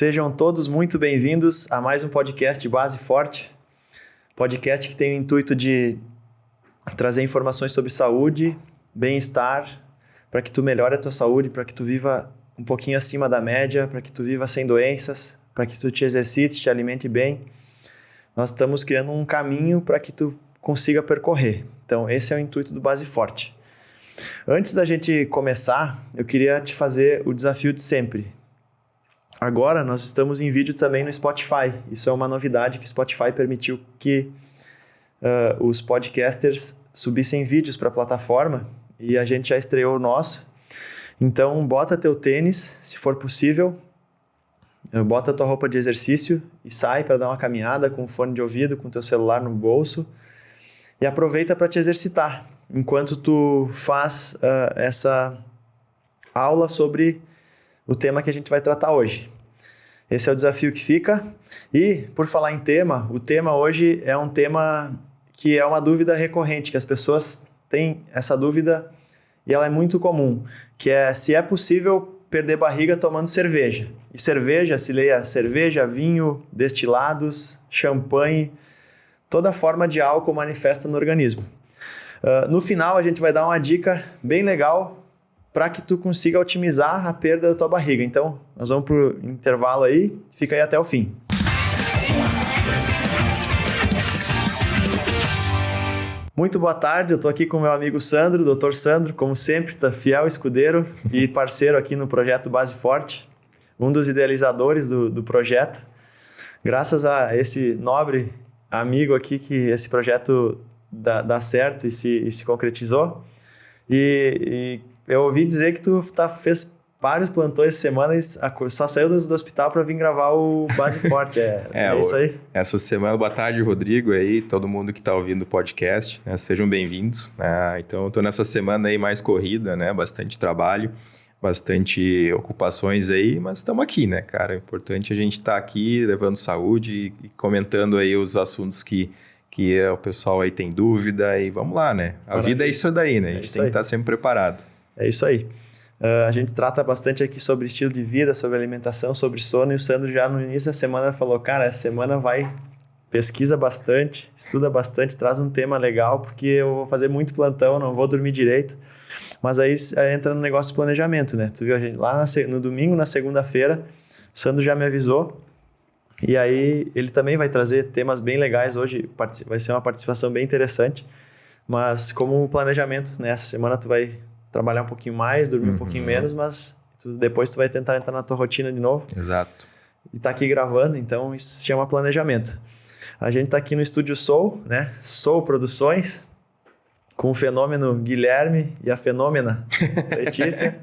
Sejam todos muito bem-vindos a mais um podcast Base Forte. Podcast que tem o intuito de trazer informações sobre saúde, bem-estar, para que tu melhore a tua saúde, para que tu viva um pouquinho acima da média, para que tu viva sem doenças, para que tu te exercite, te alimente bem. Nós estamos criando um caminho para que tu consiga percorrer. Então, esse é o intuito do Base Forte. Antes da gente começar, eu queria te fazer o desafio de sempre. Agora, nós estamos em vídeo também no Spotify. Isso é uma novidade que o Spotify permitiu que os podcasters subissem vídeos para a plataforma e a gente já estreou o nosso. Então, bota teu tênis, se for possível, bota tua roupa de exercício e sai para dar uma caminhada com fone de ouvido, com teu celular no bolso e aproveita para te exercitar enquanto tu faz essa aula sobre o tema que a gente vai tratar hoje. Esse é o desafio que fica. E, por falar em tema, o tema hoje é um tema que é uma dúvida recorrente, que as pessoas têm essa dúvida e ela é muito comum, que é se é possível perder barriga tomando cerveja. E cerveja, se leia cerveja, vinho, destilados, champanhe, toda forma de álcool manifesta no organismo. No final, a gente vai dar uma dica bem legal para que tu consiga otimizar a perda da tua barriga. Então, nós vamos para o intervalo aí, fica aí até o fim. Muito boa tarde, eu estou aqui com o meu amigo Sandro, Dr. Sandro, como sempre, tá fiel escudeiro e parceiro aqui no projeto Base Forte, um dos idealizadores do projeto. Graças a esse nobre amigo aqui que esse projeto dá certo e se concretizou. E eu ouvi dizer que tu fez vários plantões essa semana e só saiu do hospital para vir gravar o Base Forte. É isso aí? Essa semana, boa tarde, Rodrigo, aí, todo mundo que está ouvindo o podcast, né? Sejam bem-vindos. Então, eu estou nessa semana aí mais corrida, né? Bastante trabalho, bastante ocupações aí, mas estamos aqui, né, cara? É importante a gente estar aqui levando saúde e comentando aí os assuntos que o pessoal aí tem dúvida e vamos lá, né? A vida é isso daí, né? A gente tem que estar sempre preparado. É isso aí. A gente trata bastante aqui sobre estilo de vida, sobre alimentação, sobre sono, e o Sandro já no início da semana falou, cara, essa semana pesquisa bastante, estuda bastante, traz um tema legal, porque eu vou fazer muito plantão, não vou dormir direito. Mas aí entra no negócio de planejamento, né? Tu viu a gente lá no domingo, na segunda-feira, o Sandro já me avisou, e aí ele também vai trazer temas bem legais hoje, vai ser uma participação bem interessante, mas como planejamento, né? Essa semana tu vai trabalhar um pouquinho mais, dormir um pouquinho menos, mas depois tu vai tentar entrar na tua rotina de novo. Exato. E tá aqui gravando, então isso se chama planejamento. A gente tá aqui no Estúdio Soul, né? Soul Produções, com o fenômeno Guilherme e a fenômena Letícia.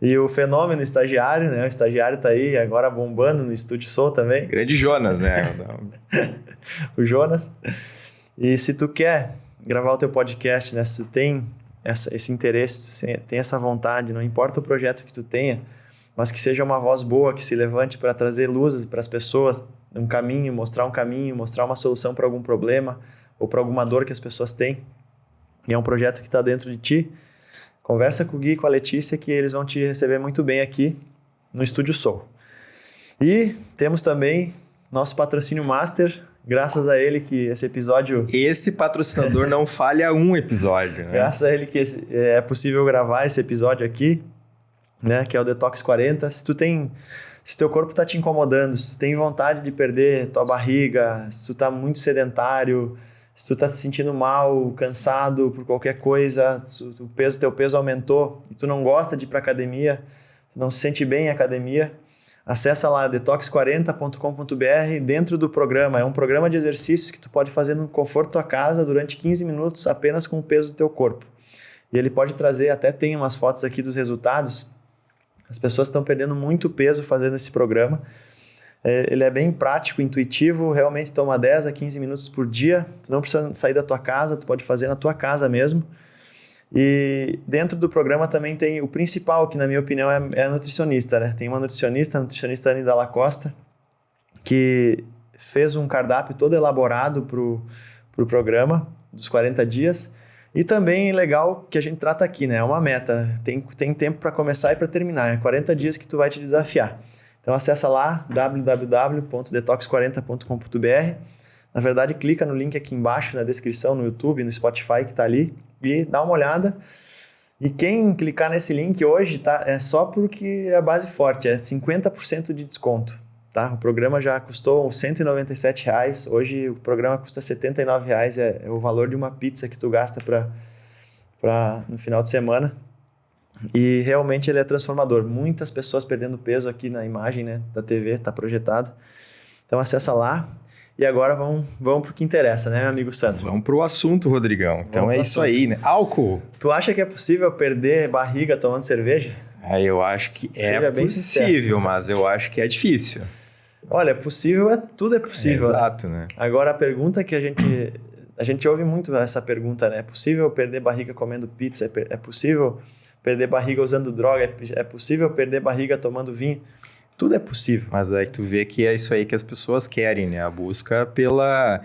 E o fenômeno estagiário, né? O estagiário tá aí agora bombando no Estúdio Soul também. Grande Jonas, né? O Jonas. E se tu quer gravar o teu podcast, né? Se tu tem esse interesse, tem essa vontade, não importa o projeto que tu tenha, mas que seja uma voz boa, que se levante para trazer luz para as pessoas, um caminho, mostrar uma solução para algum problema ou para alguma dor que as pessoas têm, e é um projeto que está dentro de ti, conversa com o Gui e com a Letícia que eles vão te receber muito bem aqui no Estúdio Soul. E temos também nosso patrocínio master, graças a ele que esse episódio... Esse patrocinador não falha um episódio, né? Graças a ele que é possível gravar esse episódio aqui, né? Que é o Detox 40. Se teu corpo está te incomodando, se tu tem vontade de perder tua barriga, se tu está muito sedentário, se tu está se sentindo mal, cansado por qualquer coisa, se teu peso aumentou e tu não gosta de ir para academia, tu não se sente bem em academia, acessa lá detox40.com.br. Dentro do programa, é um programa de exercícios que tu pode fazer no conforto da tua casa durante 15 minutos apenas com o peso do teu corpo. E ele pode trazer, até tem umas fotos aqui dos resultados, as pessoas estão perdendo muito peso fazendo esse programa. Ele é bem prático, intuitivo, realmente toma 10 a 15 minutos por dia, tu não precisa sair da tua casa, tu pode fazer na tua casa mesmo. E dentro do programa também tem o principal, que na minha opinião é a nutricionista, né? Tem uma nutricionista, a nutricionista Anny Dalla Costa, que fez um cardápio todo elaborado pro programa dos 40 dias. E também legal que a gente trata aqui, né? É uma meta, tem tempo para começar e para terminar, é 40 dias que tu vai te desafiar. Então acessa lá www.detox40.com.br. Na verdade, clica no link aqui embaixo na descrição, no YouTube, no Spotify que está ali e dá uma olhada. E quem clicar nesse link hoje é só porque é a base forte, é 50% de desconto. Tá? O programa já custou R$ 197, hoje o programa custa R$ 79, é o valor de uma pizza que tu gasta no final de semana. E realmente ele é transformador. Muitas pessoas perdendo peso aqui na imagem, né, da TV, está projetado. Então acessa lá. E agora vamos para o que interessa, né, meu amigo Sandro? Vamos para o assunto, Rodrigão. Então é isso aí, né? Álcool. Tu acha que é possível perder barriga tomando cerveja? Eu acho que é possível, mas eu acho que é difícil. Olha, é possível, tudo é possível. Exato, né? Agora a pergunta que a gente ouve muito essa pergunta, né? É possível perder barriga comendo pizza? É possível perder barriga usando droga? É possível perder barriga tomando vinho? Tudo é possível. Mas aí tu vê que é isso aí que as pessoas querem, né? A busca pela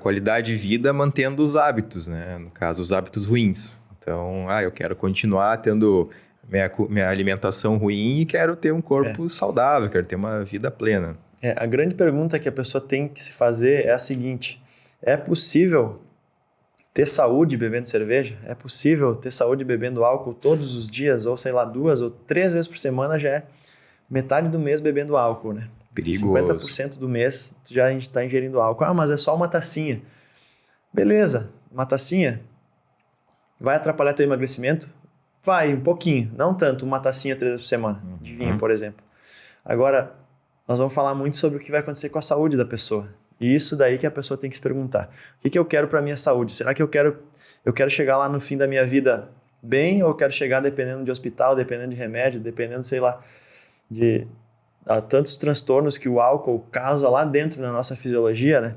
qualidade de vida mantendo os hábitos, né? No caso, os hábitos ruins. Então, eu quero continuar tendo minha alimentação ruim e quero ter um corpo saudável, quero ter uma vida plena. A grande pergunta que a pessoa tem que se fazer é a seguinte: é possível ter saúde bebendo cerveja? É possível ter saúde bebendo álcool todos os dias? Ou sei lá, 2 ou 3 vezes por semana já é metade do mês bebendo álcool, né? Perigoso. 50% do mês já está ingerindo álcool. Mas é só uma tacinha. Beleza, uma tacinha. Vai atrapalhar teu emagrecimento? Vai, um pouquinho. Não tanto, uma tacinha 3 vezes por semana. De vinho, por exemplo. Agora, nós vamos falar muito sobre o que vai acontecer com a saúde da pessoa. E isso daí que a pessoa tem que se perguntar. O que eu quero para a minha saúde? Será que eu quero chegar lá no fim da minha vida bem? Ou eu quero chegar dependendo de hospital, dependendo de remédio, dependendo, sei lá, de tantos transtornos que o álcool causa lá dentro na nossa fisiologia, né?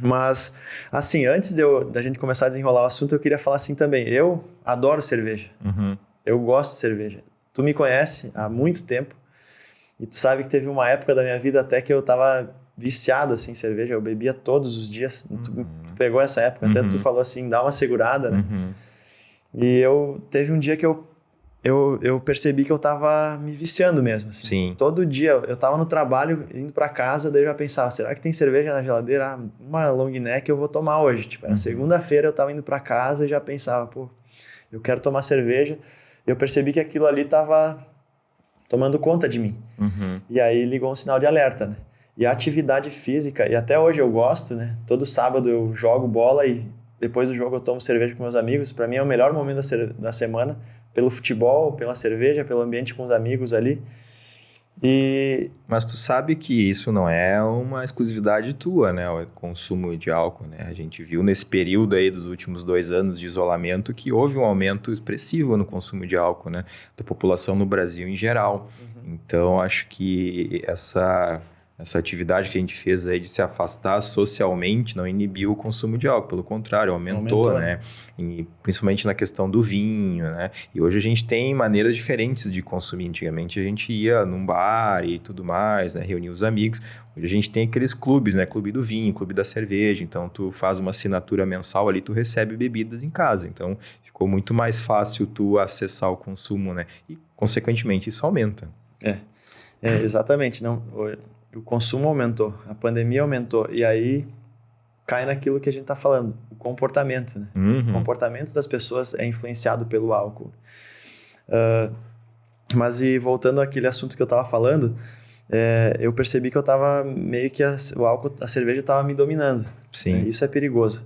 Mas, assim, antes da gente começar a desenrolar o assunto, eu queria falar assim também. Eu adoro cerveja. Uhum. Eu gosto de cerveja. Tu me conhece há muito tempo e tu sabe que teve uma época da minha vida até que eu tava viciado, assim, em cerveja. Eu bebia todos os dias. Tu pegou essa época, até tu falou assim, dá uma segurada, né? E teve um dia que eu percebi que eu tava me viciando mesmo, assim. Sim. Todo dia, eu tava no trabalho, indo pra casa, daí eu já pensava, será que tem cerveja na geladeira? Uma long neck eu vou tomar hoje. Tipo, era segunda-feira, eu tava indo pra casa e já pensava, pô, eu quero tomar cerveja. Eu percebi que aquilo ali tava tomando conta de mim. E aí ligou um sinal de alerta, né? E a atividade física, e até hoje eu gosto, né? Todo sábado eu jogo bola e depois do jogo eu tomo cerveja com meus amigos. Pra mim é o melhor momento da semana. Pelo futebol, pela cerveja, pelo ambiente com os amigos ali. Mas tu sabe que isso não é uma exclusividade tua, né? O consumo de álcool, né? A gente viu nesse período aí dos últimos 2 anos de isolamento que houve um aumento expressivo no consumo de álcool, né? Da população no Brasil em geral. Então, acho que essa atividade que a gente fez aí de se afastar socialmente não inibiu o consumo de álcool, pelo contrário, aumentou, né? E principalmente na questão do vinho, né? E hoje a gente tem maneiras diferentes de consumir. Antigamente a gente ia num bar e tudo mais, né? Reunir os amigos. Hoje a gente tem aqueles clubes, né? Clube do vinho, clube da cerveja. Então tu faz uma assinatura mensal ali, tu recebe bebidas em casa. Então ficou muito mais fácil tu acessar o consumo, né? E consequentemente isso aumenta. Exatamente. Não... O consumo aumentou, a pandemia aumentou, e aí cai naquilo que a gente está falando, o comportamento, né? O comportamento das pessoas é influenciado pelo álcool. Mas voltando àquele assunto que eu estava falando, eu percebi que eu estava meio que o álcool, a cerveja estava me dominando. Sim. Né? Isso é perigoso.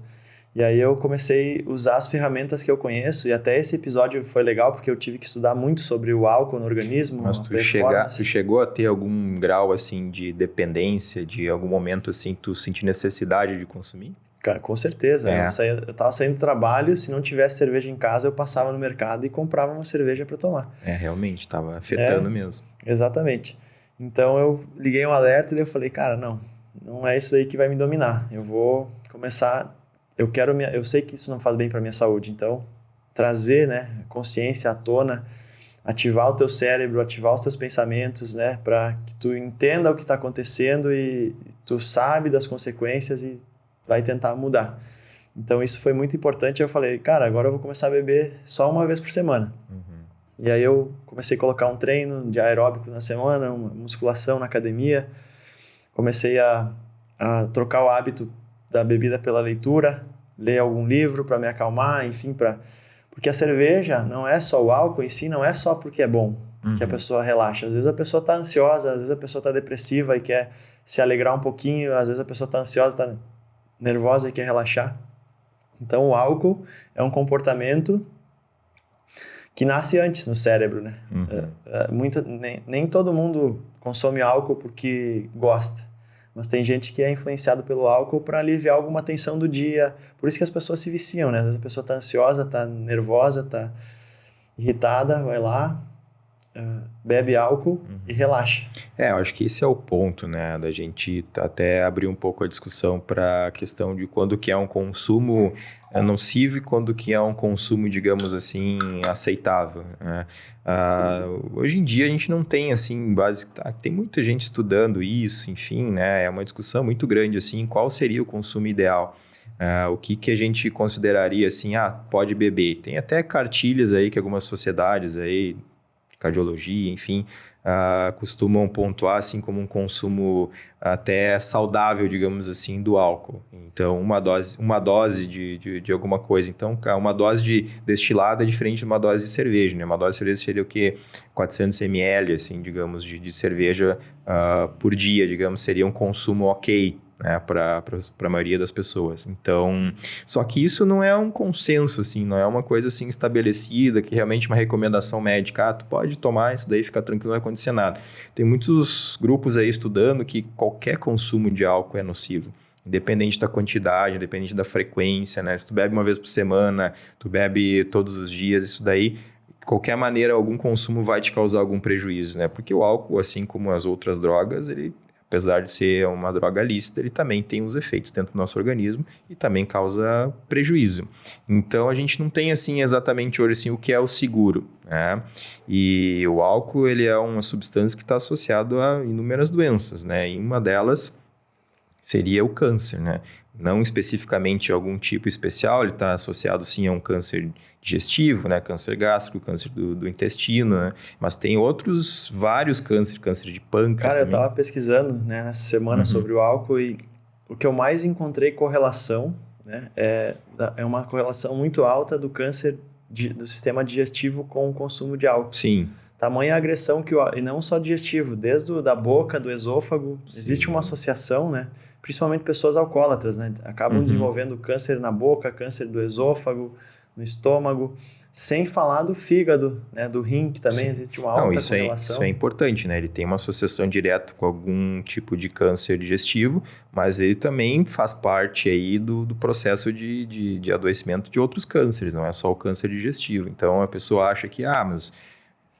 E aí eu comecei a usar as ferramentas que eu conheço, e até esse episódio foi legal porque eu tive que estudar muito sobre o álcool no organismo. Mas tu chegou a ter algum grau assim de dependência, de algum momento assim tu sentir necessidade de consumir? Cara, com certeza. Eu tava saindo do trabalho, se não tivesse cerveja em casa, eu passava no mercado e comprava uma cerveja para tomar. Realmente, estava afetando mesmo. Exatamente. Então eu liguei um alerta e eu falei, cara, não é isso aí que vai me dominar. Eu vou começar... Eu sei que isso não faz bem para minha saúde, então trazer, né, consciência à tona, ativar o teu cérebro, ativar os teus pensamentos, né, para que tu entenda o que está acontecendo e tu sabe das consequências e vai tentar mudar. Então isso foi muito importante. Eu falei, cara, agora eu vou começar a beber só uma vez por semana. E aí eu comecei a colocar um treino de aeróbico na semana, uma musculação na academia. Comecei a trocar o hábito da bebida pela leitura, ler algum livro para me acalmar, enfim, porque a cerveja não é só o álcool em si, não é só porque é bom que a pessoa relaxa. Às vezes a pessoa está ansiosa, às vezes a pessoa está depressiva e quer se alegrar um pouquinho, às vezes a pessoa está ansiosa, está nervosa e quer relaxar. Então o álcool é um comportamento que nasce antes no cérebro, né? Nem todo mundo consome álcool porque gosta, mas tem gente que é influenciado pelo álcool para aliviar alguma tensão do dia. Por isso que as pessoas se viciam, né? Às vezes a pessoa está ansiosa, está nervosa, está irritada, vai lá, bebe álcool e relaxa. Eu acho que esse é o ponto, né, da gente até abrir um pouco a discussão para a questão de quando que é um consumo nocivo e quando que é um consumo, digamos assim, aceitável, né? Hoje em dia a gente não tem, assim, tem muita gente estudando isso, enfim, né, é uma discussão muito grande, assim, qual seria o consumo ideal. O que a gente consideraria, assim, pode beber. Tem até cartilhas aí que algumas sociedades aí, cardiologia, enfim, costumam pontuar assim como um consumo até saudável, digamos assim, do álcool. Então, uma dose de alguma coisa. Então, uma dose de destilado é diferente de uma dose de cerveja, né? Uma dose de cerveja seria o quê? 400 ml, assim, digamos, de cerveja por dia, digamos, seria um consumo ok, né, para a maioria das pessoas. Então, só que isso não é um consenso, assim, não é uma coisa assim estabelecida, que realmente uma recomendação médica, tu pode tomar isso daí, fica tranquilo, não vai acontecer nada. Tem muitos grupos aí estudando que qualquer consumo de álcool é nocivo, independente da quantidade, independente da frequência, né? Se tu bebe uma vez por semana, tu bebe todos os dias, isso daí, de qualquer maneira, algum consumo vai te causar algum prejuízo, né? Porque o álcool, assim como as outras drogas, ele, apesar de ser uma droga lícita, ele também tem os efeitos dentro do nosso organismo e também causa prejuízo. Então, a gente não tem, assim, exatamente hoje, assim, o que é o seguro, né? E o álcool, ele é uma substância que está associado a inúmeras doenças, né? E uma delas seria o câncer, né? Não especificamente algum tipo especial, ele está associado sim a um câncer digestivo, né? Câncer gástrico, câncer do intestino, né? Mas tem vários cânceres, câncer de pâncreas. Cara, também. Eu estava pesquisando, né, nessa semana sobre o álcool e o que eu mais encontrei correlação, né, é uma correlação muito alta do câncer do sistema digestivo com o consumo de álcool. Sim. Tamanha agressão e não só digestivo, desde da boca, do esôfago, existe uma associação, né? Principalmente pessoas alcoólatras, né? Acabam desenvolvendo câncer na boca, câncer do esôfago, no estômago, sem falar do fígado, né? Do rim, que também existe uma alta correlação. Isso é importante, né? Ele tem uma associação direta com algum tipo de câncer digestivo, mas ele também faz parte aí do processo de adoecimento de outros cânceres, não é só o câncer digestivo. Então, a pessoa acha que, mas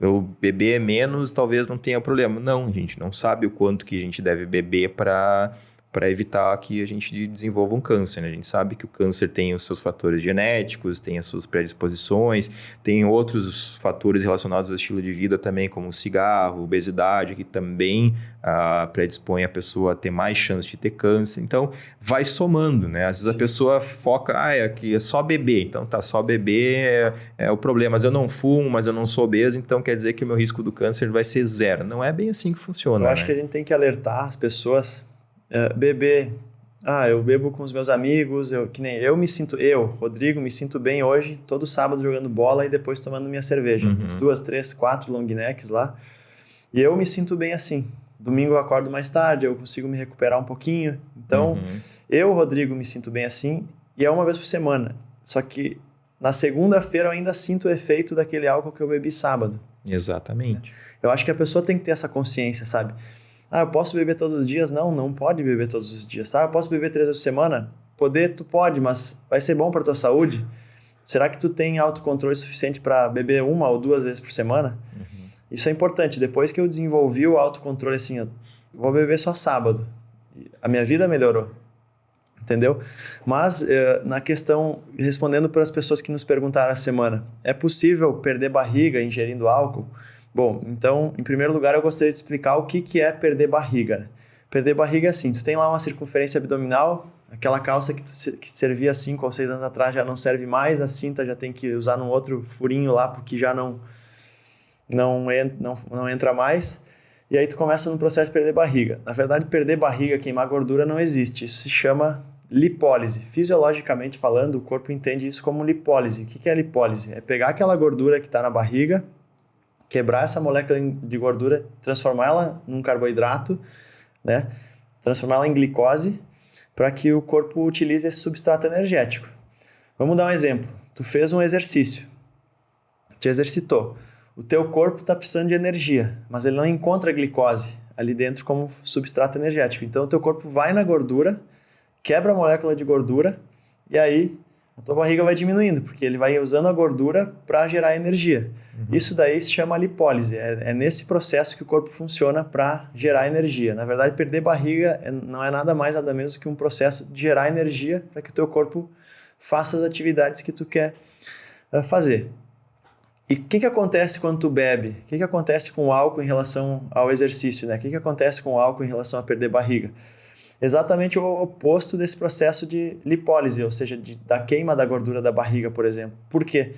eu beber menos talvez não tenha problema. Não, a gente não sabe o quanto que a gente deve beber para evitar que a gente desenvolva um câncer, né? A gente sabe que o câncer tem os seus fatores genéticos, tem as suas predisposições, tem outros fatores relacionados ao estilo de vida também, como o cigarro, obesidade, que também predispõe a pessoa a ter mais chance de ter câncer. Então, vai somando, né? Às vezes a pessoa foca, é só beber. Então, só beber é o problema. Mas eu não fumo, mas eu não sou obeso, então quer dizer que o meu risco do câncer vai ser zero. Não é bem assim que funciona, Eu acho que a gente tem que alertar as pessoas. Beber, eu bebo com os meus amigos, Rodrigo, me sinto bem hoje, todo sábado jogando bola e depois tomando minha cerveja, as 2, 3, 4 long necks lá, e eu me sinto bem assim. Domingo eu acordo mais tarde, eu consigo me recuperar um pouquinho, então Rodrigo, me sinto bem assim, e é uma vez por semana, só que na segunda-feira eu ainda sinto o efeito daquele álcool que eu bebi sábado. Exatamente. Eu acho que a pessoa tem que ter essa consciência, sabe? Eu posso beber todos os dias? Não pode beber todos os dias. Eu posso beber 3 vezes por semana? Tu pode, mas vai ser bom para tua saúde? Será que tu tem autocontrole suficiente para beber 1 ou 2 vezes por semana? Isso é importante. Depois que eu desenvolvi o autocontrole, assim, eu vou beber só sábado. A minha vida melhorou. Entendeu? Mas, na questão, respondendo para as pessoas que nos perguntaram a semana, é possível perder barriga ingerindo álcool? Bom, então, em primeiro lugar, eu gostaria de explicar o que é perder barriga. Perder barriga é assim, tu tem lá uma circunferência abdominal, aquela calça que servia 5 ou 6 anos atrás já não serve mais, a cinta já tem que usar num outro furinho lá, porque já não não entra mais, e aí tu começa no processo de perder barriga. Na verdade, perder barriga, queimar gordura não existe, isso se chama lipólise. Fisiologicamente falando, o corpo entende isso como lipólise. O que é lipólise? É pegar aquela gordura que está na barriga, quebrar essa molécula de gordura, transformar ela num carboidrato, né? Transformar ela em glicose, para que o corpo utilize esse substrato energético. Vamos dar um exemplo. Tu fez um exercício, te exercitou. O teu corpo está precisando de energia, mas ele não encontra glicose ali dentro como substrato energético. Então, o teu corpo vai na gordura, quebra a molécula de gordura e aí a tua barriga vai diminuindo, porque ele vai usando a gordura para gerar energia. Isso daí se chama lipólise. É nesse processo que o corpo funciona para gerar energia. Na verdade, perder barriga não é nada mais, nada menos que um processo de gerar energia para que o teu corpo faça as atividades que tu quer fazer. E o que acontece quando tu bebe? O que acontece com o álcool em relação ao exercício, né? O que acontece com o álcool em relação a perder barriga? Exatamente o oposto desse processo de lipólise, ou seja, da queima da gordura da barriga, por exemplo. Por quê?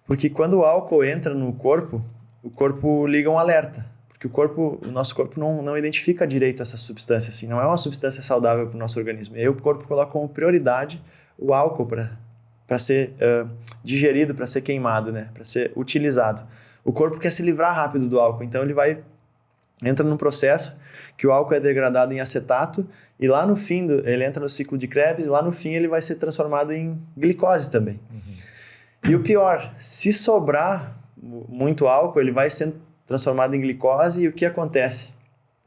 Porque quando o álcool entra no corpo, o corpo liga um alerta. Porque o nosso corpo não identifica direito essa substância, assim, não é uma substância saudável para o nosso organismo. E aí o corpo coloca como prioridade o álcool para ser digerido, para ser queimado, né? Para ser utilizado. O corpo quer se livrar rápido do álcool, então ele entra num processo que o álcool é degradado em acetato e lá no fim, ele entra no ciclo de Krebs e lá no fim ele vai ser transformado em glicose também. E o pior, se sobrar muito álcool, ele vai sendo transformado em glicose e o que acontece?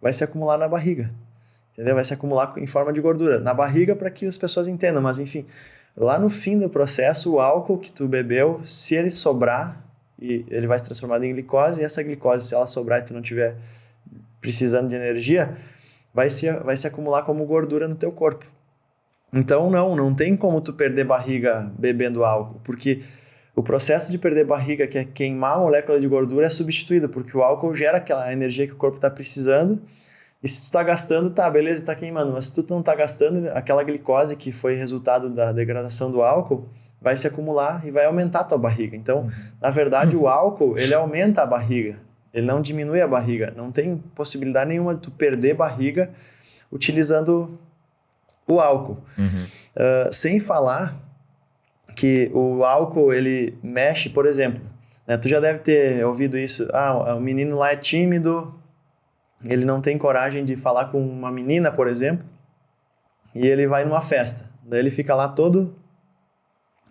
Vai se acumular na barriga, entendeu? Vai se acumular em forma de gordura. Na barriga para que as pessoas entendam, mas enfim, lá no fim do processo, o álcool que tu bebeu, se ele sobrar, ele vai se transformar em glicose e essa glicose, se ela sobrar e tu não tiver precisando de energia, vai se acumular como gordura no teu corpo. Então não tem como tu perder barriga bebendo álcool, porque o processo de perder barriga, que é queimar a molécula de gordura, é substituído, porque o álcool gera aquela energia que o corpo está precisando, e se tu está gastando, tá, beleza, está queimando, mas se tu não está gastando, aquela glicose que foi resultado da degradação do álcool, vai se acumular e vai aumentar a tua barriga. Então, na verdade, o álcool, ele aumenta a barriga, ele não diminui a barriga. Não tem possibilidade nenhuma de tu perder barriga utilizando o álcool. Sem falar que o álcool, ele mexe, por exemplo, né? Tu já deve ter ouvido isso, o menino lá é tímido, ele não tem coragem de falar com uma menina, por exemplo, e ele vai numa festa. Daí ele fica lá todo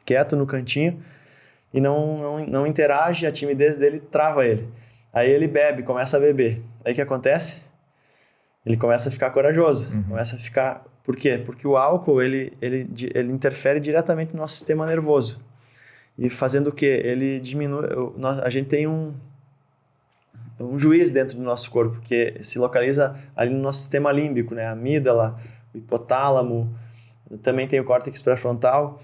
quieto no cantinho e não interage, a timidez dele trava ele. Aí ele bebe, começa a beber. Aí o que acontece? Ele começa a ficar corajoso. Começa a ficar... Por quê? Porque o álcool, ele interfere diretamente no nosso sistema nervoso. E fazendo o quê? Ele diminui... A gente tem um juiz dentro do nosso corpo, que se localiza ali no nosso sistema límbico, né? A amígdala, o hipotálamo, também tem o córtex pré-frontal,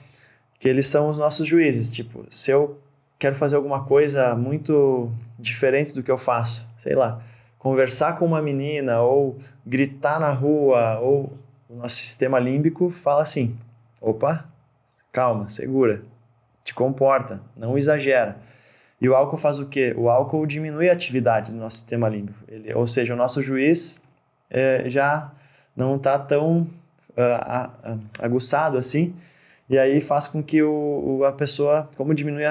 que eles são os nossos juízes. Tipo, se eu quero fazer alguma coisa muito diferente do que eu faço, sei lá, conversar com uma menina ou gritar na rua, ou o nosso sistema límbico fala assim, opa, calma, segura, te comporta, não exagera. E o álcool faz o quê? O álcool diminui a atividade do nosso sistema límbico. Ou seja, o nosso juiz já não está tão aguçado assim, e aí faz com que a pessoa, como diminui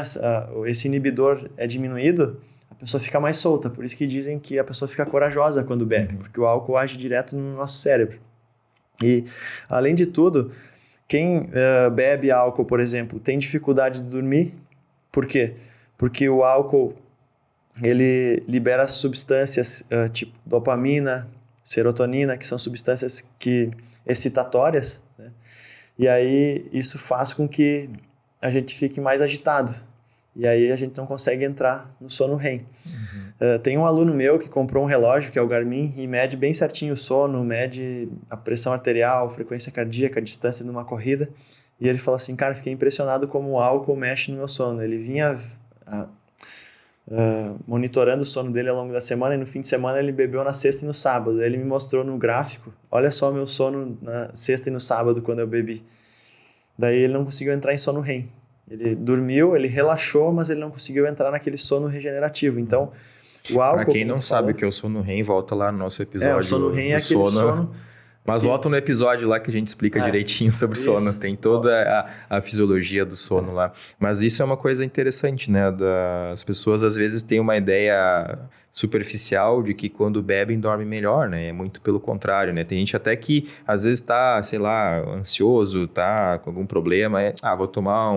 esse inibidor é diminuído, a pessoa fica mais solta. Por isso que dizem que a pessoa fica corajosa quando bebe, porque o álcool age direto no nosso cérebro. E, além de tudo, quem bebe álcool, por exemplo, tem dificuldade de dormir. Por quê? Porque o álcool, ele libera substâncias tipo dopamina, serotonina, que são substâncias excitatórias, né? E aí isso faz com que a gente fique mais agitado. E aí a gente não consegue entrar no sono REM. Tem um aluno meu que comprou um relógio, que é o Garmin, e mede bem certinho o sono, mede a pressão arterial, frequência cardíaca, a distância de uma corrida. E ele falou assim, cara, fiquei impressionado como o álcool mexe no meu sono. Ele vinha monitorando o sono dele ao longo da semana, e no fim de semana ele bebeu na sexta e no sábado. Ele me mostrou no gráfico, olha só meu sono na sexta e no sábado quando eu bebi. Daí ele não conseguiu entrar em sono REM. Ele dormiu, ele relaxou, mas ele não conseguiu entrar naquele sono regenerativo. Então, O álcool, Para quem não como tu sabe falou, o que é o sono REM, volta lá no nosso episódio o sono REM é do aquele sono... Mas volta no episódio lá que a gente explica direitinho sobre isso. sono. Tem toda a fisiologia do sono lá. Mas isso é uma coisa interessante, né? As pessoas às vezes têm uma ideia superficial de que quando bebem dormem melhor, né? É muito pelo contrário, né? Tem gente até que às vezes tá, sei lá, ansioso, tá com algum problema. Vou tomar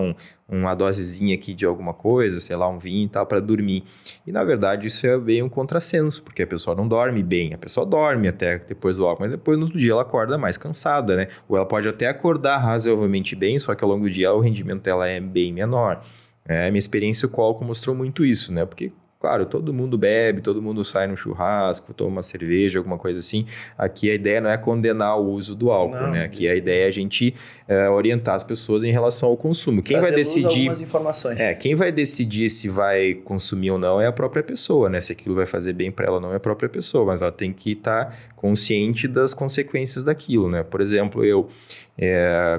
uma dosezinha aqui de alguma coisa, sei lá, um vinho e tal, para dormir. E, na verdade, isso é bem um contrassenso, porque a pessoa não dorme bem. A pessoa dorme até depois do álcool, mas depois, no outro dia, ela acorda mais cansada, né? Ou ela pode até acordar razoavelmente bem, só que ao longo do dia o rendimento dela é bem menor. Minha experiência com o álcool mostrou muito isso, né? Porque, claro, todo mundo bebe, todo mundo sai no churrasco, toma uma cerveja, alguma coisa assim. Aqui a ideia não é condenar o uso do álcool, né? Aqui a ideia é a gente orientar as pessoas em relação ao consumo. Quem vai decidir algumas informações. Quem vai decidir se vai consumir ou não é a própria pessoa, né? Se aquilo vai fazer bem para ela ou não é a própria pessoa, mas ela tem que estar consciente das consequências daquilo, né? Por exemplo,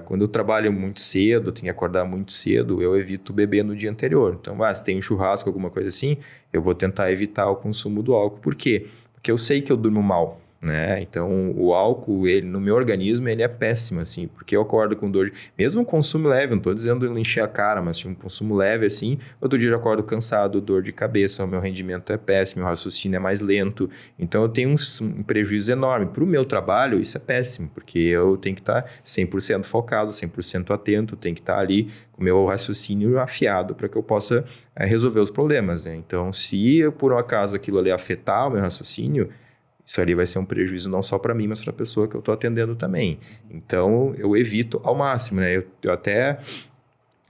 quando eu trabalho muito cedo, tenho que acordar muito cedo, eu evito beber no dia anterior. Então, se tem um churrasco, alguma coisa assim, eu vou tentar evitar o consumo do álcool. Por quê? Porque eu sei que eu durmo mal, né? Então, o álcool, no meu organismo, ele é péssimo, assim, porque eu acordo com dor mesmo um consumo leve, não estou dizendo ele encher a cara, mas um consumo leve, assim, outro dia eu acordo cansado, dor de cabeça, o meu rendimento é péssimo, o raciocínio é mais lento, então eu tenho um prejuízo enorme. Para o meu trabalho, isso é péssimo, porque eu tenho que estar 100% focado, 100% atento, tenho que estar ali com o meu raciocínio afiado para que eu possa resolver os problemas, né? Então, se por um acaso aquilo ali afetar o meu raciocínio, isso ali vai ser um prejuízo não só para mim, mas para a pessoa que eu estou atendendo também. Então, eu evito ao máximo, né?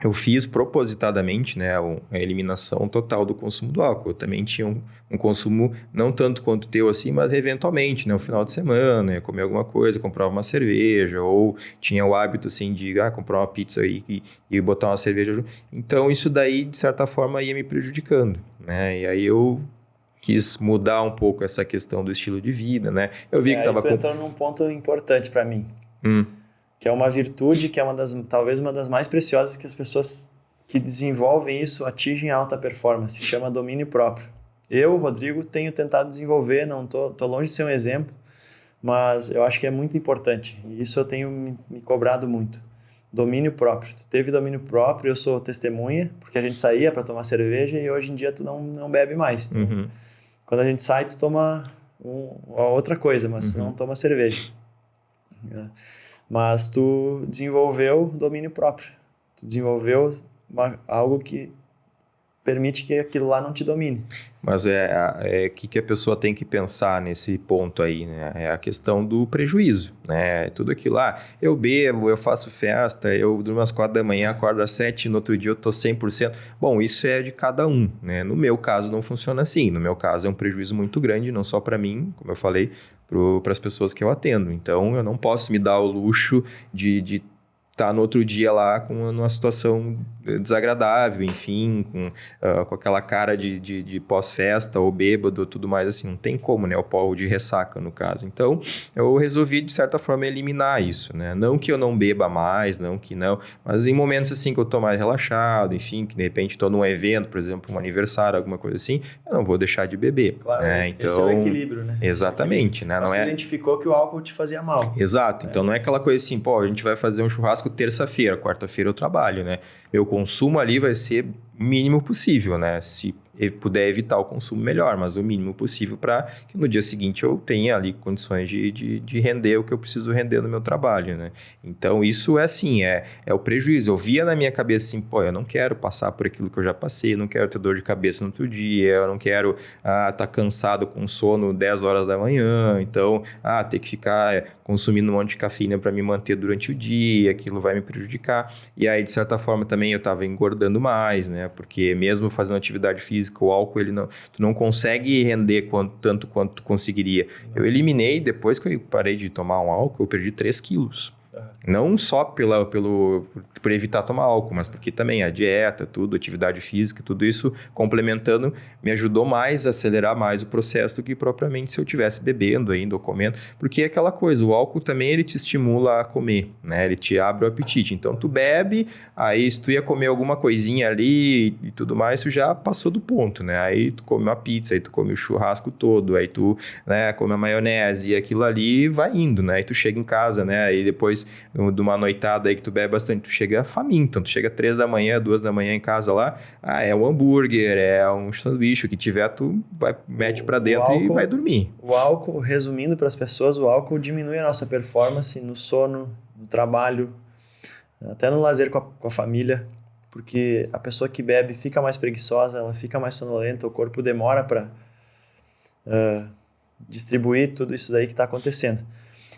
Eu fiz propositadamente, né, a eliminação total do consumo do álcool. Eu também tinha um consumo não tanto quanto o teu assim, mas eventualmente, né, no final de semana, comer alguma coisa, comprar uma cerveja, ou tinha o hábito assim de comprar uma pizza e botar uma cerveja. Então, isso daí, de certa forma, ia me prejudicando, né? E aí eu quis mudar um pouco essa questão do estilo de vida, né? Eu vi que estava tu entrou num ponto importante para mim, que é uma virtude, que é talvez uma das mais preciosas que as pessoas que desenvolvem isso atingem alta performance, se chama domínio próprio. Eu, Rodrigo, tenho tentado desenvolver, não tô longe de ser um exemplo, mas eu acho que é muito importante, e isso eu tenho me cobrado muito. Domínio próprio. Tu teve domínio próprio, eu sou testemunha, porque a gente saía para tomar cerveja e hoje em dia tu não bebe mais. Então, quando a gente sai, tu toma outra coisa, mas tu não toma cerveja. Mas tu desenvolveu domínio próprio. Tu desenvolveu algo que permite que aquilo lá não te domine. Mas que a pessoa tem que pensar nesse ponto aí, né? É a questão do prejuízo, né? Tudo aquilo lá, eu bebo, eu faço festa, eu durmo às 4 da manhã, acordo às 7, no outro dia eu tô 100%. Bom, isso é de cada um, né? No meu caso não funciona assim. No meu caso é um prejuízo muito grande, não só para mim, como eu falei, para as pessoas que eu atendo. Então, eu não posso me dar o luxo de tá no outro dia lá numa situação desagradável, enfim, com aquela cara de pós-festa ou bêbado, tudo mais assim, não tem como, né? O pó de ressaca, no caso. Então, eu resolvi, de certa forma, eliminar isso, né? Não que eu não beba mais, não que não, mas em momentos assim que eu tô mais relaxado, enfim, que de repente tô num evento, por exemplo, um aniversário, alguma coisa assim, eu não vou deixar de beber. Claro, né? Então, esse é o equilíbrio, né? Exatamente, né? Mas tu identificou que o álcool te fazia mal. Exato, então não é aquela coisa assim, a gente vai fazer um churrasco terça-feira, quarta-feira eu trabalho, né? Meu consumo ali vai ser o mínimo possível, né? Se puder evitar o consumo, melhor, mas o mínimo possível para que no dia seguinte eu tenha ali condições de render o que eu preciso render no meu trabalho, né? Então, isso é assim, é o prejuízo. Eu via na minha cabeça assim, eu não quero passar por aquilo que eu já passei, eu não quero ter dor de cabeça no outro dia, eu não quero tá cansado com sono 10 horas da manhã, então, ter que ficar consumindo um monte de cafeína para me manter durante o dia, aquilo vai me prejudicar. E aí, de certa forma, também eu estava engordando mais, né? Porque mesmo fazendo atividade física, o álcool, tu não consegue render tanto quanto tu conseguiria. Eu eliminei, depois que eu parei de tomar um álcool, eu perdi 3 quilos. Não só por evitar tomar álcool, mas porque também a dieta, tudo, atividade física, tudo isso complementando, me ajudou mais a acelerar mais o processo do que propriamente se eu estivesse bebendo ainda ou comendo. Porque é aquela coisa, o álcool também ele te estimula a comer, né? Ele te abre o apetite. Então, tu bebe, aí se tu ia comer alguma coisinha ali e tudo mais, tu já passou do ponto, né? Aí tu come uma pizza, aí tu come o churrasco todo, aí tu, né, come a maionese e aquilo ali vai indo, né? Aí tu chega em casa, né? Aí depois de uma noitada aí que tu bebe bastante, tu chega faminto, então tu chega 3 da manhã, 2 da manhã em casa lá, é um hambúrguer, é um sanduíche, o que tiver, tu mete pra dentro e vai dormir. O álcool, resumindo para as pessoas, o álcool diminui a nossa performance no sono, no trabalho, até no lazer com a família, porque a pessoa que bebe fica mais preguiçosa, ela fica mais sonolenta, o corpo demora para distribuir tudo isso daí que está acontecendo.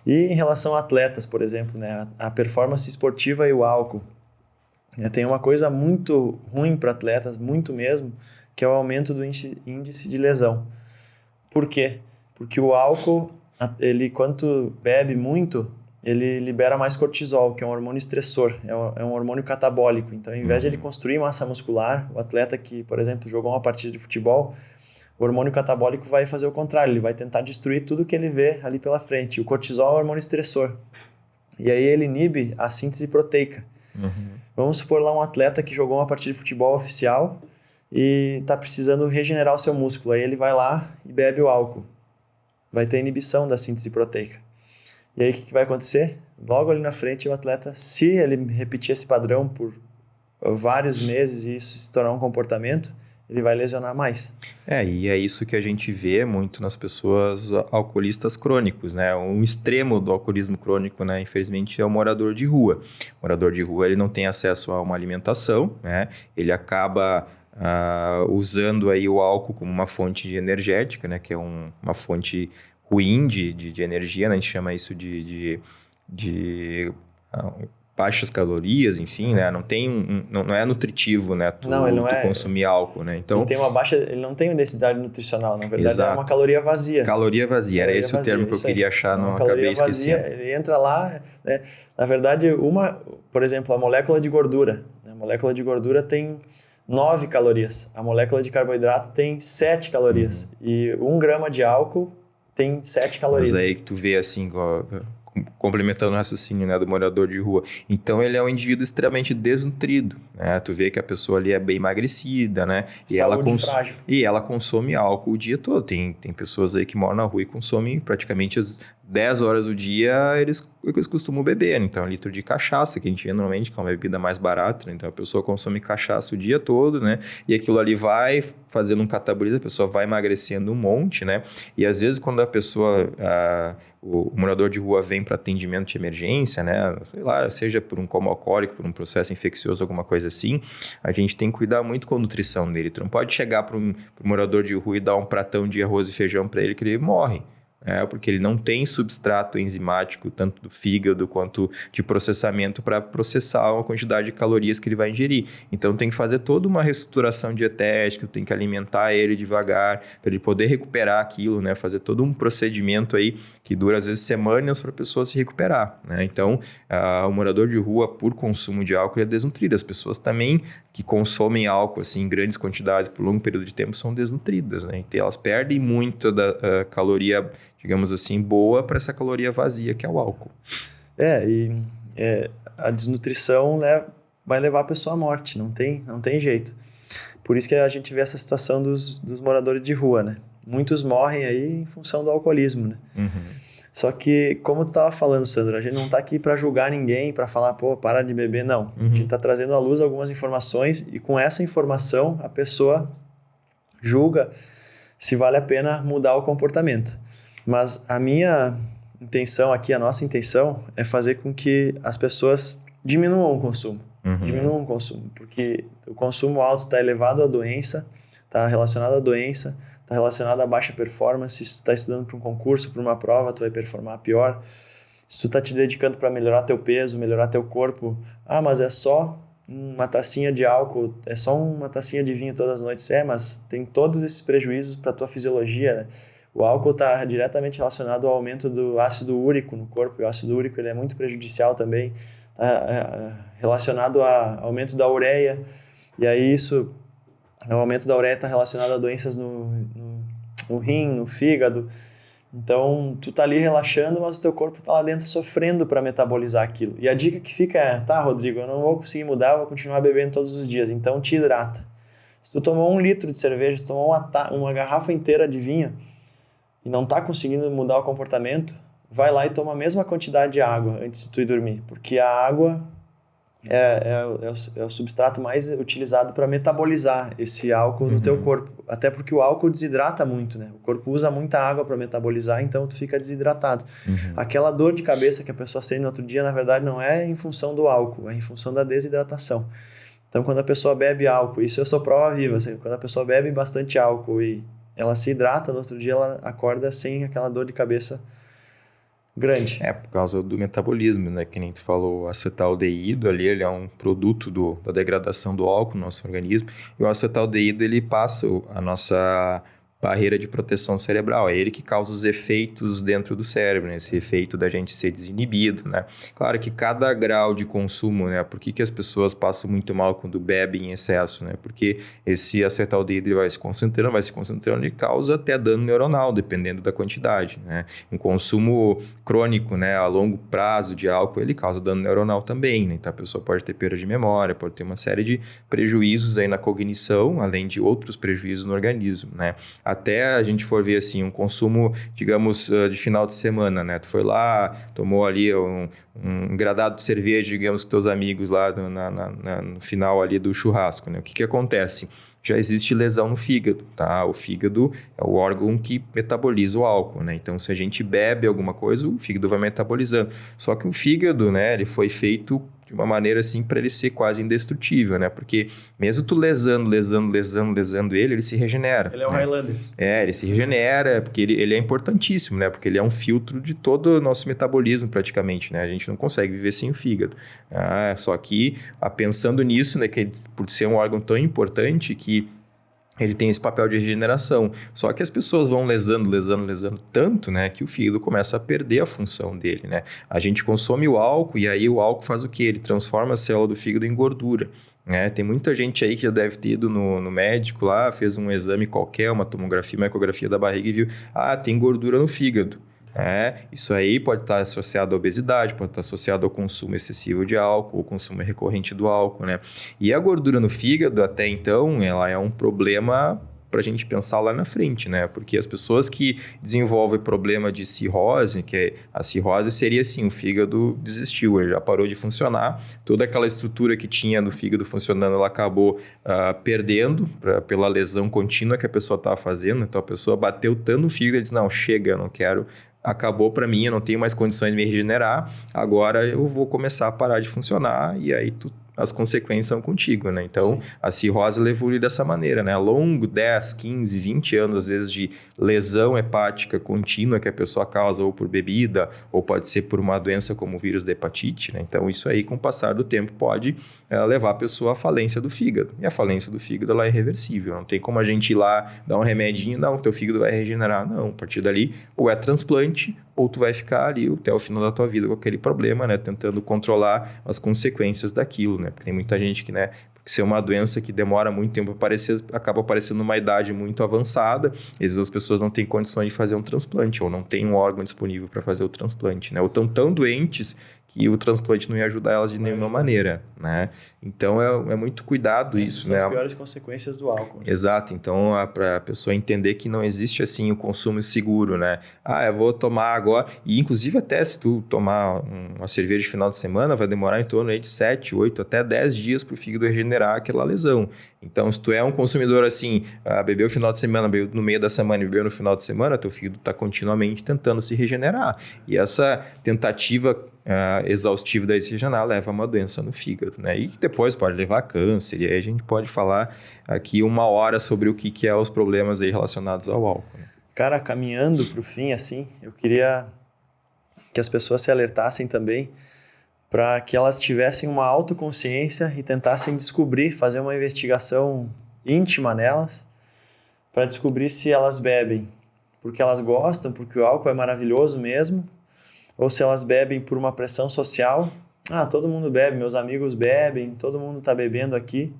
E em relação a atletas, por exemplo, né, a performance esportiva e o álcool, né, tem uma coisa muito ruim para atletas, muito mesmo, que é o aumento do índice de lesão. Por quê? Porque o álcool, ele, quando tu bebe muito, ele libera mais cortisol, que é um hormônio estressor, é um hormônio catabólico. Então, ao invés de ele construir massa muscular, o atleta que, por exemplo, jogou uma partida de futebol, o hormônio catabólico vai fazer o contrário, ele vai tentar destruir tudo que ele vê ali pela frente. O cortisol é o hormônio estressor. E aí ele inibe a síntese proteica. Vamos supor lá um atleta que jogou uma partida de futebol oficial e está precisando regenerar o seu músculo. Aí ele vai lá e bebe o álcool. Vai ter inibição da síntese proteica. E aí o que vai acontecer? Logo ali na frente o atleta, se ele repetir esse padrão por vários meses e isso se tornar um comportamento, ele vai lesionar mais. E é isso que a gente vê muito nas pessoas alcoolistas crônicos, né? Um extremo do alcoolismo crônico, né? Infelizmente, é o morador de rua. O morador de rua, ele não tem acesso a uma alimentação, né? Ele acaba usando aí o álcool como uma fonte energética, né? Que é uma fonte ruim de energia, né? A gente chama isso de baixas calorias, enfim, né? Não é nutritivo, né? Tu consumir álcool, né? Então, ele não tem densidade nutricional, na verdade é uma caloria vazia. Caloria vazia, era esse o termo que eu queria achar, não acabei esquecendo. Ele entra lá, né? Na verdade, por exemplo, a molécula de gordura. A molécula de gordura tem 9 calorias. A molécula de carboidrato tem 7 calorias. E 1 grama de álcool tem 7 calorias. Mas aí que tu vê assim, complementando o raciocínio, né, do morador de rua. Então, ele é um indivíduo extremamente desnutrido, né? Tu vê que a pessoa ali é bem emagrecida, né? E ela consome álcool o dia todo. Tem pessoas aí que moram na rua e consomem praticamente as 10 horas do dia, eles costumam beber, né? Então, 1 litro de cachaça, que a gente vê normalmente, que é uma bebida mais barata, né? Então, a pessoa consome cachaça o dia todo, né? E aquilo ali vai fazendo um catabolismo, a pessoa vai emagrecendo um monte, né? E às vezes, quando a pessoa, o morador de rua vem para atendimento de emergência, né? Sei lá, seja por um coma alcoólico, por um processo infeccioso, alguma coisa assim, a gente tem que cuidar muito com a nutrição dele. Tu não pode chegar para um morador de rua e dar um pratão de arroz e feijão para ele que ele morre. Porque ele não tem substrato enzimático, tanto do fígado quanto de processamento, para processar uma quantidade de calorias que ele vai ingerir. Então, tem que fazer toda uma reestruturação dietética, tem que alimentar ele devagar, para ele poder recuperar aquilo, né? Fazer todo um procedimento aí que dura, às vezes, semanas para a pessoa se recuperar, né? Então, o morador de rua, por consumo de álcool, é desnutrido. As pessoas também que consomem álcool assim, em grandes quantidades por longo período de tempo são desnutridas, né? Então, elas perdem muito da caloria, digamos assim, boa para essa caloria vazia que é o álcool. A desnutrição vai levar a pessoa à morte, não tem jeito. Por isso que a gente vê essa situação dos moradores de rua, né? Muitos morrem aí em função do alcoolismo, né? Só que, como tu estava falando, Sandro, a gente não está aqui para julgar ninguém, para falar, para de beber, não. A gente está trazendo à luz algumas informações e com essa informação a pessoa julga se vale a pena mudar o comportamento. Mas a minha intenção aqui, a nossa intenção é fazer com que as pessoas diminuam o consumo. Diminuam o consumo, porque o consumo alto está elevado à doença, está relacionado à doença, está relacionado a baixa performance. Se tu está estudando para um concurso, para uma prova, tu vai performar pior. Se tu está te dedicando para melhorar teu peso, melhorar teu corpo, mas é só uma tacinha de álcool, é só uma tacinha de vinho todas as noites. Mas tem todos esses prejuízos para tua fisiologia, né? O álcool está diretamente relacionado ao aumento do ácido úrico no corpo, e o ácido úrico ele é muito prejudicial também, relacionado ao aumento da ureia, e aí o aumento da ureia está relacionado a doenças no rim, no fígado. Então, tu tá ali relaxando, mas o teu corpo tá lá dentro sofrendo para metabolizar aquilo. E a dica que fica é, tá, Rodrigo, eu não vou conseguir mudar, eu vou continuar bebendo todos os dias, então te hidrata. Se tu tomou 1 litro de cerveja, se tu tomou uma garrafa inteira de vinho e não tá conseguindo mudar o comportamento, vai lá e toma a mesma quantidade de água antes de tu ir dormir, porque a água é o substrato mais utilizado para metabolizar esse álcool no teu corpo. Até porque o álcool desidrata muito, né? O corpo usa muita água para metabolizar, então tu fica desidratado. Aquela dor de cabeça que a pessoa sente no outro dia, na verdade, não é em função do álcool, é em função da desidratação. Então, quando a pessoa bebe álcool, isso eu sou prova viva, assim, quando a pessoa bebe bastante álcool e ela se hidrata, no outro dia ela acorda sem aquela dor de cabeça grande. Por causa do metabolismo, né? Que nem tu falou, o acetaldeído ali, ele é um produto da degradação do álcool no nosso organismo. E o acetaldeído, ele passa a nossa barreira de proteção cerebral. É ele que causa os efeitos dentro do cérebro, né? Esse efeito da gente ser desinibido, né? Claro que cada grau de consumo, né? Por que as pessoas passam muito mal quando bebem em excesso, né? Porque esse acetaldeído vai se concentrando e causa até dano neuronal, dependendo da quantidade, né? Um consumo crônico, né? A longo prazo de álcool, ele causa dano neuronal também, né? Então a pessoa pode ter perda de memória, pode ter uma série de prejuízos aí na cognição, além de outros prejuízos no organismo, né? Até a gente for ver assim, um consumo, digamos, de final de semana, né? Tu foi lá, tomou ali um gradado de cerveja, digamos, com teus amigos lá no final ali do churrasco, né? O que acontece? Já existe lesão no fígado, tá? O fígado é o órgão que metaboliza o álcool, né? Então, se a gente bebe alguma coisa, o fígado vai metabolizando. Só que o fígado, né, ele foi feito de uma maneira assim para ele ser quase indestrutível, né? Porque mesmo tu lesando ele se regenera. Ele é um Highlander. Ele se regenera, porque ele é importantíssimo, né? Porque ele é um filtro de todo o nosso metabolismo praticamente, né? A gente não consegue viver sem o fígado. Só que, pensando nisso, né, que por ser um órgão tão importante que ele tem esse papel de regeneração. Só que as pessoas vão lesando tanto, né, que o fígado começa a perder a função dele, né? A gente consome o álcool e aí o álcool faz o quê? Ele transforma a célula do fígado em gordura. Tem muita gente aí que já deve ter ido no médico lá, fez um exame qualquer, uma tomografia, uma ecografia da barriga e viu, tem gordura no fígado. Isso aí pode estar associado à obesidade, pode estar associado ao consumo excessivo de álcool, ao consumo recorrente do álcool, né? E a gordura no fígado, até então, ela é um problema para a gente pensar lá na frente, né? Porque as pessoas que desenvolvem problema de cirrose, a cirrose seria assim, o fígado desistiu, ele já parou de funcionar, toda aquela estrutura que tinha no fígado funcionando, ela acabou perdendo pela lesão contínua que a pessoa estava fazendo, então a pessoa bateu tanto no fígado e disse, não, chega, eu não quero, acabou para mim, eu não tenho mais condições de me regenerar, agora eu vou começar a parar de funcionar e aí as consequências são contigo, né? Então, sim, a cirrose evolui dessa maneira, né? Ao longo 10, 15, 20 anos, às vezes, de lesão hepática contínua que a pessoa causa ou por bebida, ou pode ser por uma doença como o vírus da hepatite, né? Então, isso aí, com o passar do tempo, pode levar a pessoa à falência do fígado. E a falência do fígado, ela é irreversível. Não tem como a gente ir lá, dar um remedinho, não, teu fígado vai regenerar. Não, a partir dali, ou é transplante, ou tu vai ficar ali até o final da tua vida com aquele problema, né? Tentando controlar as consequências daquilo, né? Porque tem muita gente que, né? Porque se é uma doença que demora muito tempo a aparecer, acaba aparecendo numa idade muito avançada, às vezes as pessoas não têm condições de fazer um transplante, ou não tem um órgão disponível para fazer o transplante, né? Ou estão tão doentes que o transplante não ia ajudar elas de nenhuma maneira, né? Então, é muito cuidado isso, né? São as piores consequências do álcool. Né? Exato. Então, para a pessoa entender que não existe, assim, o consumo seguro, né? Eu vou tomar agora... E, inclusive, até se tu tomar uma cerveja de final de semana, vai demorar em torno aí de 7, 8, até 10 dias para o fígado regenerar aquela lesão. Então, se tu é um consumidor, assim, bebeu no final de semana, bebeu no meio da semana e bebeu no final de semana, teu fígado está continuamente tentando se regenerar. E essa tentativa exaustivo da regenerar leva a uma doença no fígado, né? E depois pode levar a câncer, e aí a gente pode falar aqui 1 hora sobre o que é os problemas aí relacionados ao álcool. Né? Cara, caminhando para o fim, assim, eu queria que as pessoas se alertassem também para que elas tivessem uma autoconsciência e tentassem descobrir, fazer uma investigação íntima nelas para descobrir se elas bebem porque elas gostam, porque o álcool é maravilhoso mesmo, ou se elas bebem por uma pressão social. Todo mundo bebe, meus amigos bebem, todo mundo está bebendo aqui.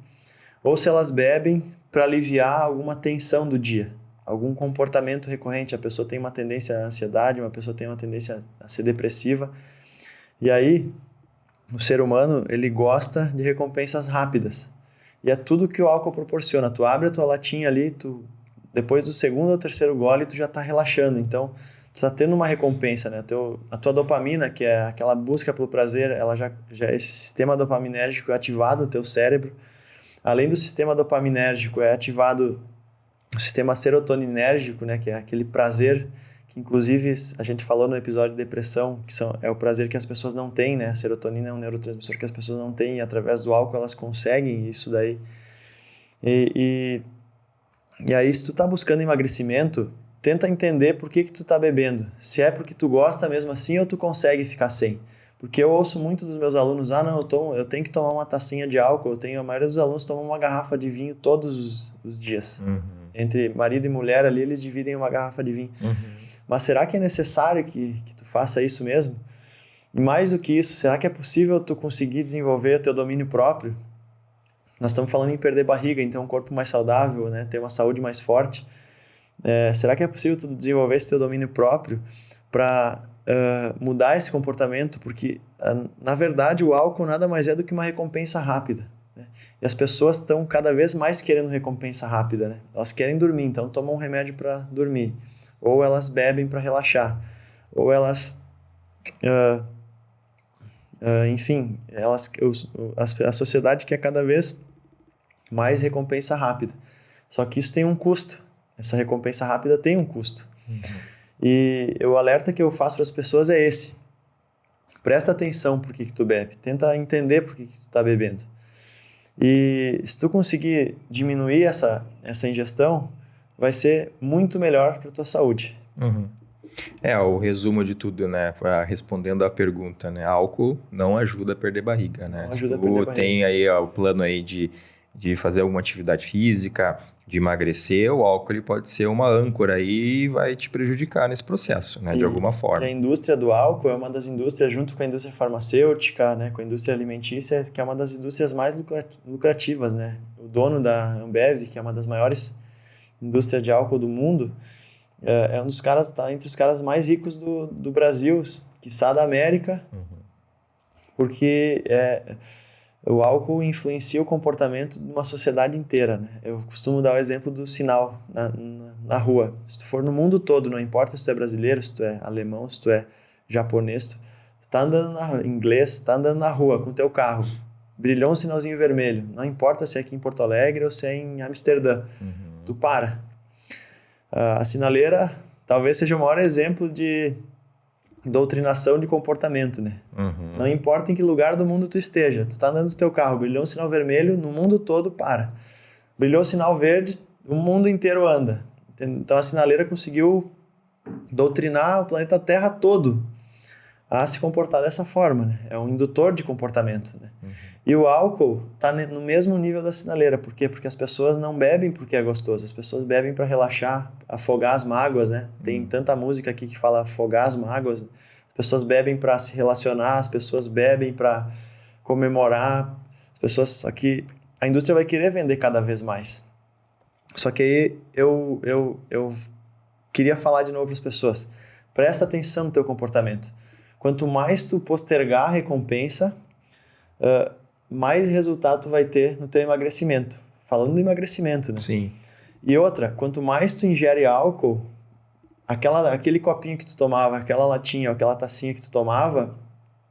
Ou se elas bebem para aliviar alguma tensão do dia, algum comportamento recorrente. A pessoa tem uma tendência à ansiedade, uma pessoa tem uma tendência a ser depressiva. E aí, o ser humano, ele gosta de recompensas rápidas. E é tudo que o álcool proporciona. Tu abre a tua latinha ali, depois do segundo ou terceiro gole, tu já está relaxando. Então, tu está tendo uma recompensa, né? A tua dopamina, que é aquela busca pelo prazer, ela já esse sistema dopaminérgico é ativado no teu cérebro. Além do sistema dopaminérgico, é ativado o sistema serotoninérgico, né? Que é aquele prazer que, inclusive, a gente falou no episódio de depressão, é o prazer que as pessoas não têm, né? A serotonina é um neurotransmissor que as pessoas não têm, e através do álcool elas conseguem isso daí. E aí, se tu tá buscando emagrecimento, tenta entender por que tu tá bebendo. Se é porque tu gosta mesmo assim ou tu consegue ficar sem. Porque eu ouço muito dos meus alunos, eu tenho que tomar uma tacinha de álcool. A maioria dos alunos tomam uma garrafa de vinho todos os dias. Entre marido e mulher ali, eles dividem uma garrafa de vinho. Mas será que é necessário que tu faça isso mesmo? E mais do que isso, será que é possível tu conseguir desenvolver o teu domínio próprio? Nós estamos falando em perder barriga, então um corpo mais saudável, né? Ter uma saúde mais forte. Será que é possível tu desenvolver esse teu domínio próprio para mudar esse comportamento? Porque, na verdade, o álcool nada mais é do que uma recompensa rápida, né? E as pessoas estão cada vez mais querendo recompensa rápida, né? Elas querem dormir, então tomam um remédio para dormir. Ou elas bebem para relaxar. Ou elas... enfim, a sociedade quer cada vez mais recompensa rápida. Só que isso tem um custo. Essa recompensa rápida tem um custo. E o alerta que eu faço para as pessoas é esse. Presta atenção por que tu bebe. Tenta entender por que tu está bebendo. E se tu conseguir diminuir essa ingestão, vai ser muito melhor para a tua saúde. O resumo de tudo, né? Respondendo à pergunta, né? Álcool não ajuda a perder barriga, né? Não ajuda a perder barriga. Tem aí o plano aí de fazer alguma atividade física, de emagrecer, o álcool ele pode ser uma âncora aí e vai te prejudicar nesse processo, né? De alguma forma. A indústria do álcool é uma das indústrias, junto com a indústria farmacêutica, né? Com a indústria alimentícia, que é uma das indústrias mais lucrativas, né? O dono da Ambev, que é uma das maiores indústrias de álcool do mundo, é um dos caras, tá entre os caras mais ricos do Brasil, quiçá da América, porque o álcool influencia o comportamento de uma sociedade inteira, né? Eu costumo dar o exemplo do sinal na rua. Se tu for no mundo todo, não importa se tu é brasileiro, se tu é alemão, se tu é japonês, tu tá andando inglês, tá andando na rua com o teu carro, brilhou um sinalzinho vermelho, não importa se é aqui em Porto Alegre ou se é em Amsterdã, tu para. A sinaleira talvez seja o maior exemplo de doutrinação de comportamento, né? Não importa em que lugar do mundo tu esteja, tu tá andando no teu carro, brilhou um sinal vermelho, no mundo todo para. Brilhou o sinal verde, o mundo inteiro anda. Então a sinaleira conseguiu doutrinar o planeta Terra todo a se comportar dessa forma, né? É um indutor de comportamento, né? E o álcool tá no mesmo nível da sinaleira. Por quê? Porque as pessoas não bebem porque é gostoso. As pessoas bebem para relaxar, afogar as mágoas, né? Tem tanta música aqui que fala afogar as mágoas. As pessoas bebem para se relacionar, as pessoas bebem para comemorar. Só que a indústria vai querer vender cada vez mais. Só que aí eu queria falar de novo para as pessoas. Presta atenção no teu comportamento. Quanto mais tu postergar a recompensa, mais resultado tu vai ter no teu emagrecimento. Falando do emagrecimento, né? Sim. E outra, quanto mais tu ingere álcool, aquele copinho que tu tomava, aquela latinha, aquela tacinha que tu tomava,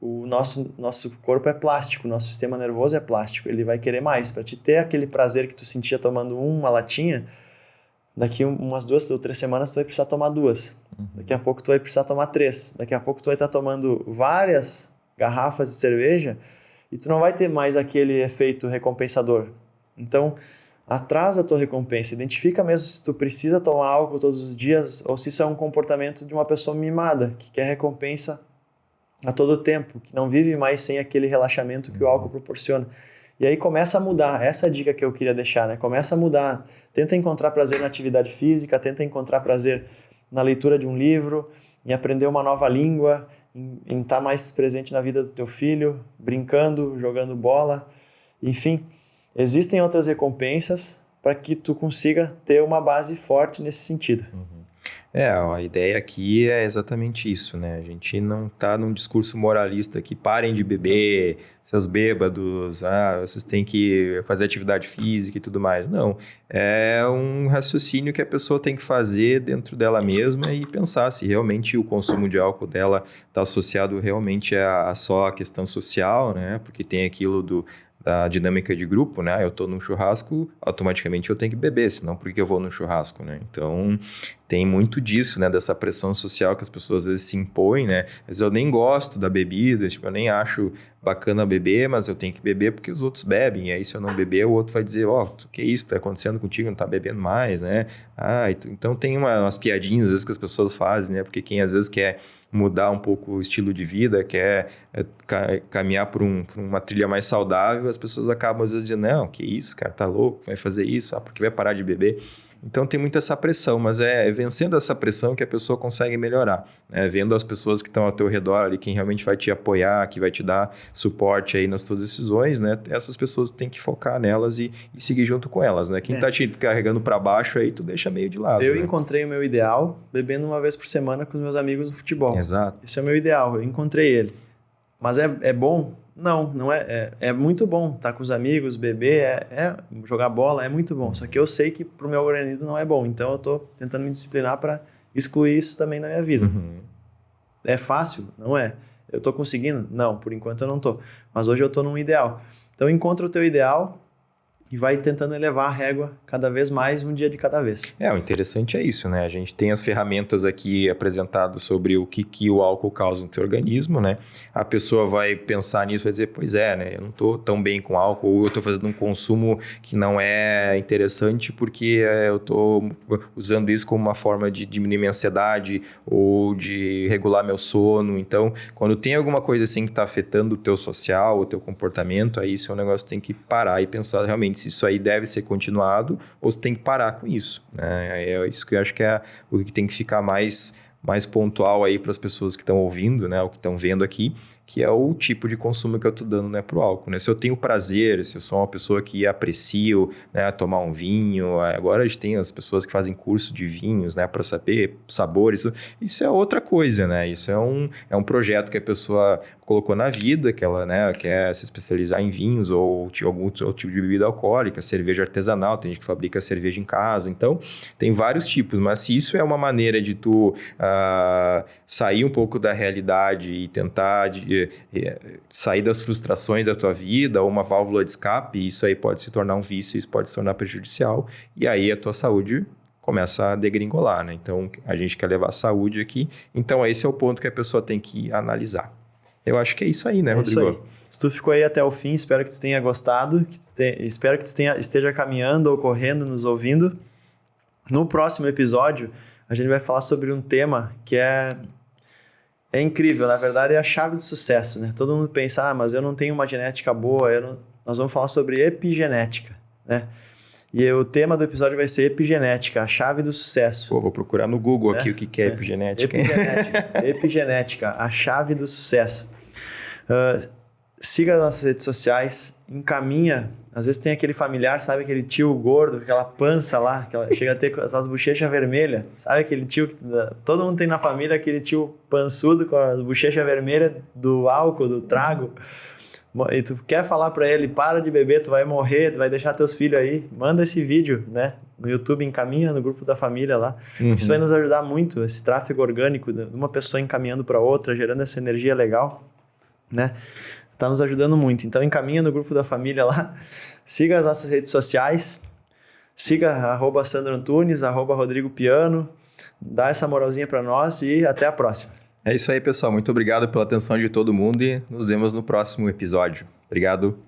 o nosso corpo é plástico, o nosso sistema nervoso é plástico. Ele vai querer mais. Para te ter aquele prazer que tu sentia tomando uma latinha, daqui umas 2 ou 3 semanas tu vai precisar tomar 2. Daqui a pouco tu vai precisar tomar 3. Daqui a pouco tu vai estar tomando várias garrafas de cerveja e tu não vai ter mais aquele efeito recompensador. Então, atrasa a tua recompensa. Identifica mesmo se tu precisa tomar álcool todos os dias ou se isso é um comportamento de uma pessoa mimada, que quer recompensa a todo tempo, que não vive mais sem aquele relaxamento que o álcool proporciona. E aí começa a mudar. Essa é a dica que eu queria deixar, né? Começa a mudar. Tenta encontrar prazer na atividade física, tenta encontrar prazer na leitura de um livro, em aprender uma nova língua, em estar mais presente na vida do teu filho, brincando, jogando bola, enfim. Existem outras recompensas para que tu consiga ter uma base forte nesse sentido. A ideia aqui é exatamente isso, né? A gente não está num discurso moralista que parem de beber, seus bêbados, vocês têm que fazer atividade física e tudo mais. Não, é um raciocínio que a pessoa tem que fazer dentro dela mesma e pensar se realmente o consumo de álcool dela está associado realmente a só a questão social, né? Porque tem aquilo da dinâmica de grupo, né? Eu tô num churrasco, automaticamente eu tenho que beber, senão por que eu vou num churrasco, né? Então, tem muito disso, né? Dessa pressão social que as pessoas às vezes se impõem, né? Às vezes eu nem gosto da bebida, tipo, eu nem acho bacana beber, mas eu tenho que beber porque os outros bebem. E aí, se eu não beber, o outro vai dizer, o que é isso? Tá acontecendo contigo? Não tá bebendo mais, né? Então tem umas piadinhas, às vezes, que as pessoas fazem, né? Porque quem às vezes quer mudar um pouco o estilo de vida, quer caminhar por uma trilha mais saudável, as pessoas acabam às vezes dizendo, não, que isso, cara, tá louco, vai fazer isso, porque vai parar de beber. Então tem muita essa pressão, mas é vencendo essa pressão que a pessoa consegue melhorar, né? Vendo as pessoas que estão ao teu redor ali, quem realmente vai te apoiar, que vai te dar suporte aí nas tuas decisões, né? Essas pessoas tem que focar nelas e seguir junto com elas, né? Quem tá te carregando para baixo aí, tu deixa meio de lado. Eu né? encontrei o meu ideal bebendo uma vez por semana com os meus amigos no futebol. Exato. Esse é o meu ideal, eu encontrei ele. Mas é bom? Não é. É muito bom estar com os amigos, beber, jogar bola, é muito bom. Só que eu sei que pro meu organismo não é bom. Então eu tô tentando me disciplinar para excluir isso também na minha vida. É fácil? Não é. Eu tô conseguindo? Não, por enquanto eu não tô. Mas hoje eu tô num ideal. Então encontra o teu ideal e vai tentando elevar a régua cada vez mais, um dia de cada vez. O interessante é isso, né? A gente tem as ferramentas aqui apresentadas sobre o que o álcool causa no teu organismo, né? A pessoa vai pensar nisso e vai dizer, pois é, né? Eu não tô tão bem com álcool, ou eu tô fazendo um consumo que não é interessante porque eu tô usando isso como uma forma de diminuir minha ansiedade ou de regular meu sono. Então, quando tem alguma coisa assim que tá afetando o teu social, o teu comportamento, aí isso é um negócio que tem que parar e pensar realmente se isso aí deve ser continuado ou se tem que parar com isso, né? É isso que eu acho que é o que tem que ficar mais pontual aí para as pessoas que estão ouvindo, né? O que estão vendo aqui, que é o tipo de consumo que eu estou dando, né, para o álcool, né? Se eu tenho prazer, se eu sou uma pessoa que aprecio, né, tomar um vinho, agora a gente tem as pessoas que fazem curso de vinhos, né, para saber sabores, isso é outra coisa, né? Isso é um projeto que a pessoa colocou na vida, que ela, né, quer se especializar em vinhos ou algum outro tipo de bebida alcoólica, cerveja artesanal, tem gente que fabrica cerveja em casa, então tem vários tipos, mas se isso é uma maneira de tu sair um pouco da realidade e tentar sair das frustrações da tua vida ou uma válvula de escape, isso aí pode se tornar um vício, isso pode se tornar prejudicial e aí a tua saúde começa a degringolar, né? Então a gente quer levar a saúde aqui, então esse é o ponto que a pessoa tem que analisar. Eu acho que é isso aí, né, Rodrigo? Isso aí. Se tu ficou aí até o fim, espero que tu tenha gostado, espero que tu esteja caminhando ou correndo, nos ouvindo. No próximo episódio, a gente vai falar sobre um tema que é incrível, na verdade é a chave do sucesso, né? Todo mundo pensa, mas eu não tenho uma genética boa, nós vamos falar sobre epigenética, né? E o tema do episódio vai ser epigenética, a chave do sucesso. Vou procurar no Google aqui o que é epigenética. Epigenética, a chave do sucesso. Siga as nossas redes sociais, encaminha. Às vezes tem aquele familiar, sabe, aquele tio gordo, aquela pança lá, chega a ter aquelas bochechas vermelhas, sabe aquele tio que todo mundo tem na família, aquele tio pançudo com as bochechas vermelhas do álcool, do trago. E tu quer falar para ele, para de beber, tu vai morrer, tu vai deixar teus filhos aí, manda esse vídeo, né? No YouTube, encaminha no grupo da família lá. Isso vai nos ajudar muito, esse tráfego orgânico de uma pessoa encaminhando para outra, gerando essa energia legal, né? Tá nos ajudando muito. Então encaminha no grupo da família lá, siga as nossas redes sociais, siga @SandroAntunes, @RodrigoPiano, dá essa moralzinha para nós e até a próxima. É isso aí, pessoal. Muito obrigado pela atenção de todo mundo e nos vemos no próximo episódio. Obrigado.